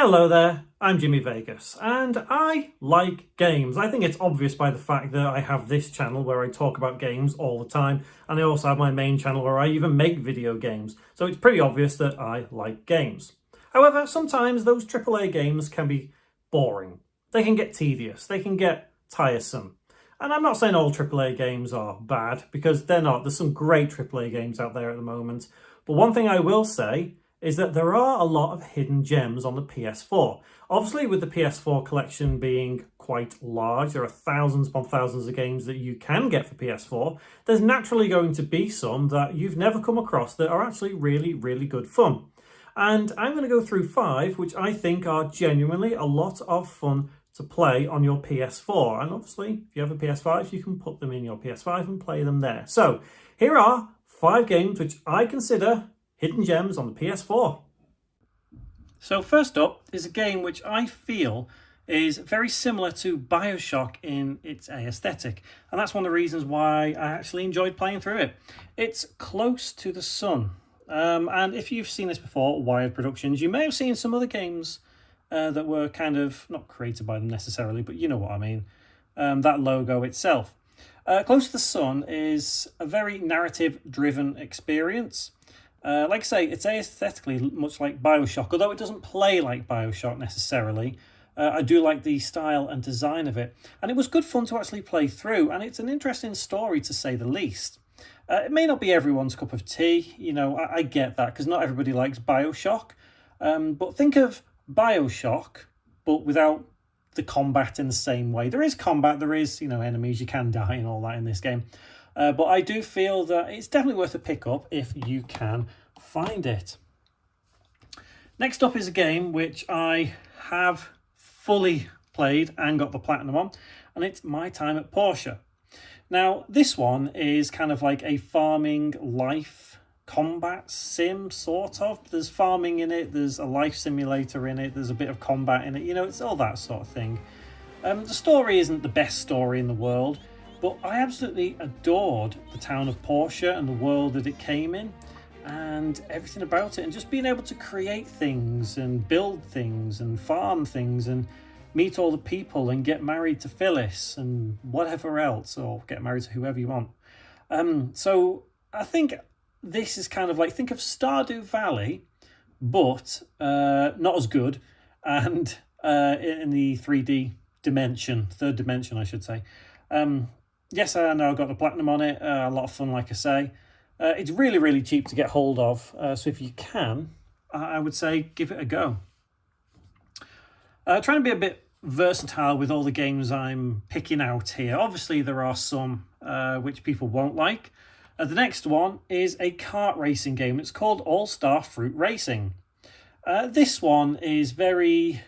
Hello there, I'm Jimmy Vegas, and I like games. I think it's obvious by the fact that I have this channel where I talk about games all the time, and I also have my main channel where I even make video games, so it's pretty obvious that I like games. However, sometimes those AAA games can be boring. They can get tedious, they can get tiresome. And I'm not saying all AAA games are bad, because they're not. There's some great AAA games out there at the moment. But one thing I will say is that there are a lot of hidden gems on the PS4. Obviously, with the PS4 collection being quite large, there are thousands upon thousands of games that you can get for PS4. There's naturally going to be some that you've never come across that are actually really, really good fun. And I'm going to go through 5, which I think are genuinely a lot of fun to play on your PS4. And obviously, if you have a PS5, you can put them in your PS5 and play them there. So here are 5 games which I consider hidden gems on the PS4. So first up is a game which I feel is very similar to BioShock in its aesthetic, and that's one of the reasons why I actually enjoyed playing through it. It's Close to the Sun, and if you've seen this before, Wired Productions, you may have seen some other games that were kind of not created by them necessarily, but you know what I mean, that logo itself. Close to the Sun is a very narrative-driven experience. Like I say, it's aesthetically much like BioShock, although it doesn't play like BioShock necessarily. I do like the style and design of it, and it was good fun to actually play through, and it's an interesting story to say the least. It may not be everyone's cup of tea, you know, I get that, because not everybody likes BioShock, but think of BioShock, but without the combat in the same way. There is combat, there is, you know, enemies, you can die and all that in this game. But I do feel that it's definitely worth a pick up if you can find it. Next up is a game which I have fully played and got the platinum on, and it's My Time at Porsche. Now, this one is kind of like a farming life combat sim, sort of. There's farming in it, there's a life simulator in it, there's a bit of combat in it, you know, it's all that sort of thing. The story isn't the best story in the world, but I absolutely adored the town of Porsche and the world that it came in and everything about it, and just being able to create things and build things and farm things and meet all the people and get married to Phyllis and whatever else, or get married to whoever you want. So I think this is kind of like, think of Stardew Valley, but not as good, and in the 3D dimension, third dimension I should say. Yes, I know I got the platinum on it. A lot of fun, like I say. It's really, really cheap to get hold of. So if you can, I would say give it a go. Trying to be a bit versatile with all the games I'm picking out here. Obviously, there are some which people won't like. The next one is a kart racing game. It's called All-Star Fruit Racing. This one is very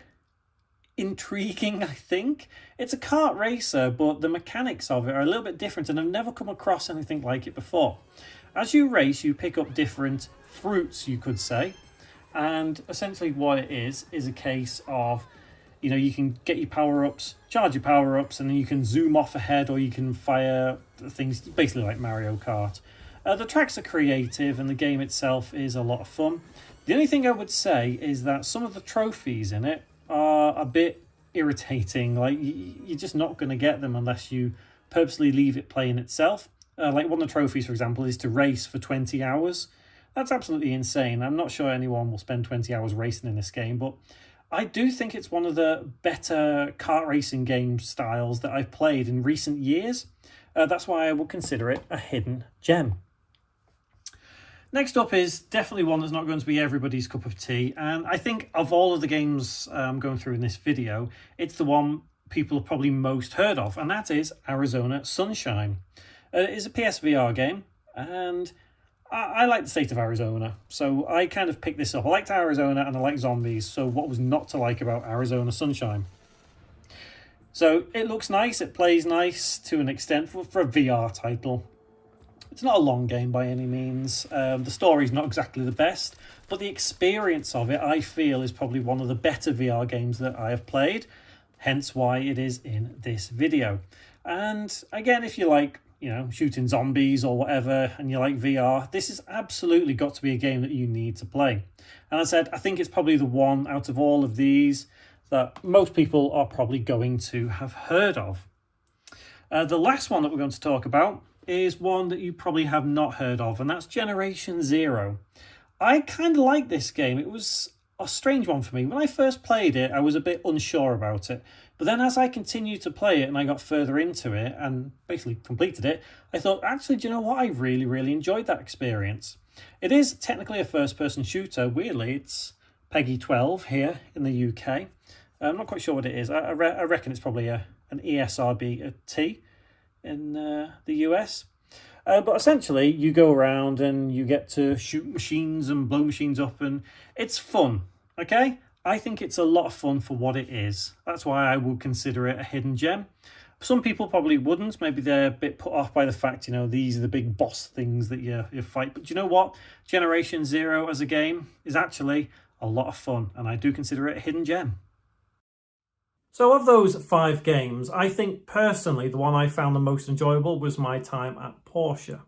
intriguing, I think. It's a kart racer, but the mechanics of it are a little bit different, and I've never come across anything like it before. As you race, you pick up different fruits, you could say, and essentially what it is a case of, you know, you can get your power-ups, charge your power-ups, and then you can zoom off ahead, or you can fire things, basically like Mario Kart. The tracks are creative, and the game itself is a lot of fun. The only thing I would say is that some of the trophies in it are a bit irritating. Like, you're just not going to get them unless you purposely leave it playing itself. Like one of the trophies, for example, is to race for 20 hours. That's absolutely insane. I'm not sure anyone will spend 20 hours racing in this game, but I do think it's one of the better kart racing game styles that I've played in recent years. That's why I will consider it a hidden gem. Next up is definitely one that's not going to be everybody's cup of tea, and I think of all of the games I'm going through in this video, it's the one people have probably most heard of, and that is Arizona Sunshine. It is a PSVR game, and I like the state of Arizona, so I kind of picked this up. I liked Arizona and I like zombies, so what was not to like about Arizona Sunshine? So it looks nice, it plays nice to an extent for a VR title. It's not a long game by any means. The story's not exactly the best, but the experience of it, I feel, is probably one of the better VR games that I have played, hence why it is in this video. And again, if you like, you know, shooting zombies or whatever, and you like VR, this has absolutely got to be a game that you need to play. And I said, I think it's probably the one out of all of these that most people are probably going to have heard of. The last one that we're going to talk about is one that you probably have not heard of, and that's Generation Zero. I kind of like this game. It was a strange one for me. When I first played it, I was a bit unsure about it. But then as I continued to play it and I got further into it and basically completed it, I thought, actually, do you know what? I really, really enjoyed that experience. It is technically a first-person shooter. Weirdly, it's PEGI 12 here in the UK. I'm not quite sure what it is. I reckon it's probably an ESRB, a T in the US. But essentially, you go around and you get to shoot machines and blow machines up, and it's fun, okay? I think it's a lot of fun for what it is. That's why I would consider it a hidden gem. Some people probably wouldn't. Maybe they're a bit put off by the fact, you know, these are the big boss things that you fight. But you know what? Generation Zero as a game is actually a lot of fun, and I do consider it a hidden gem. So of those 5 games, I think personally the one I found the most enjoyable was my time at Porsche.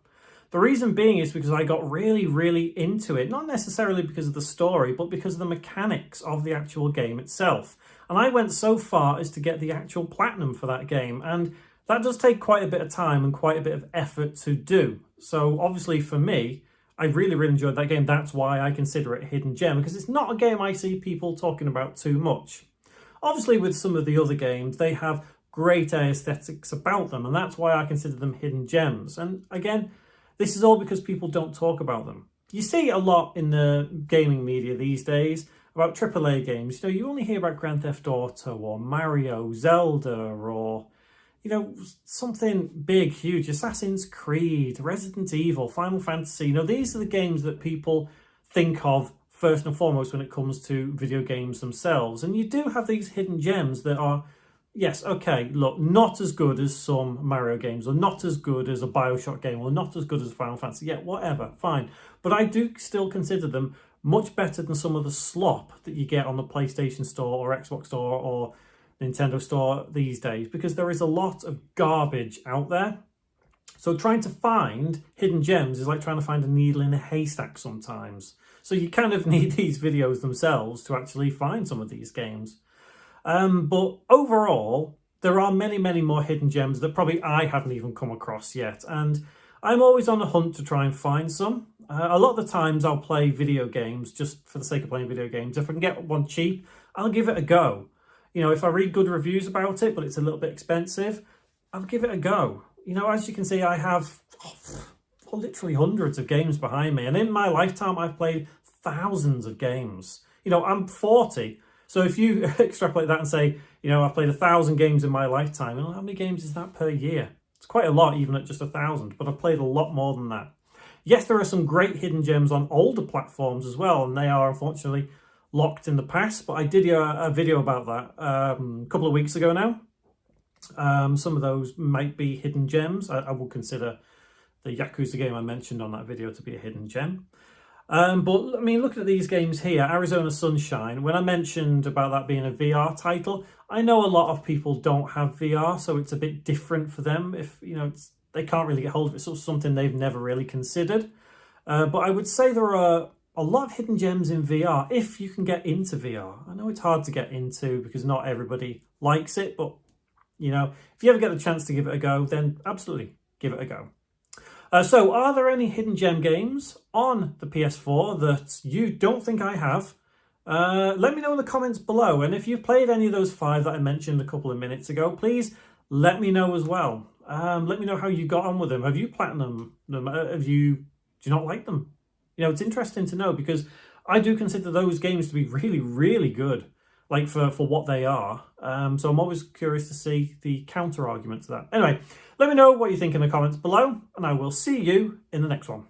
The reason being is because I got really, really into it, not necessarily because of the story, but because of the mechanics of the actual game itself. And I went so far as to get the actual platinum for that game, and that does take quite a bit of time and quite a bit of effort to do. So obviously for me, I really, really enjoyed that game. That's why I consider it a hidden gem, because it's not a game I see people talking about too much. Obviously, with some of the other games, they have great aesthetics about them, and that's why I consider them hidden gems. And again, this is all because people don't talk about them. You see a lot in the gaming media these days about AAA games. You know, you only hear about Grand Theft Auto or Mario, Zelda, or, you know, something big, huge, Assassin's Creed, Resident Evil, Final Fantasy. You know, these are the games that people think of first and foremost when it comes to video games themselves. And you do have these hidden gems that are, yes, okay, look, not as good as some Mario games, or not as good as a BioShock game, or not as good as Final Fantasy. Yeah, whatever, fine. But I do still consider them much better than some of the slop that you get on the PlayStation Store or Xbox Store or Nintendo Store these days, because there is a lot of garbage out there. So trying to find hidden gems is like trying to find a needle in a haystack sometimes. So you kind of need these videos themselves to actually find some of these games. But overall, there are many, many more hidden gems that probably I haven't even come across yet. And I'm always on a hunt to try and find some. A lot of the times I'll play video games just for the sake of playing video games. If I can get one cheap, I'll give it a go. You know, if I read good reviews about it, but it's a little bit expensive, I'll give it a go. You know, as you can see, I have literally hundreds of games behind me. And in my lifetime, I've played thousands of games. You know, I'm 40. So if you extrapolate that and say, you know, I've played 1,000 games in my lifetime, and how many games is that per year? It's quite a lot, even at just 1,000, but I've played a lot more than that. Yes, there are some great hidden gems on older platforms as well, and they are unfortunately locked in the past, but I did a video about that a couple of weeks ago now. Some of those might be hidden gems. I would consider the Yakuza game I mentioned on that video to be a hidden gem. But I mean, looking at these games here, Arizona Sunshine, when I mentioned about that being a VR title, I know a lot of people don't have VR, so it's a bit different for them. If, you know, they can't really get hold of it, so it's something they've never really considered. But I would say there are a lot of hidden gems in VR if you can get into VR. I know it's hard to get into because not everybody likes it, but, you know, if you ever get the chance to give it a go, then absolutely give it a go. So are there any hidden gem games on the PS4 that you don't think I have? Let me know in the comments below. And if you've played any of those 5 that I mentioned a couple of minutes ago, please let me know as well. Let me know how you got on with them. Have you platinum them? Do you not like them? You know, it's interesting to know because I do consider those games to be really, really good, like for what they are. So I'm always curious to see the counter argument to that. Anyway, let me know what you think in the comments below, and I will see you in the next one.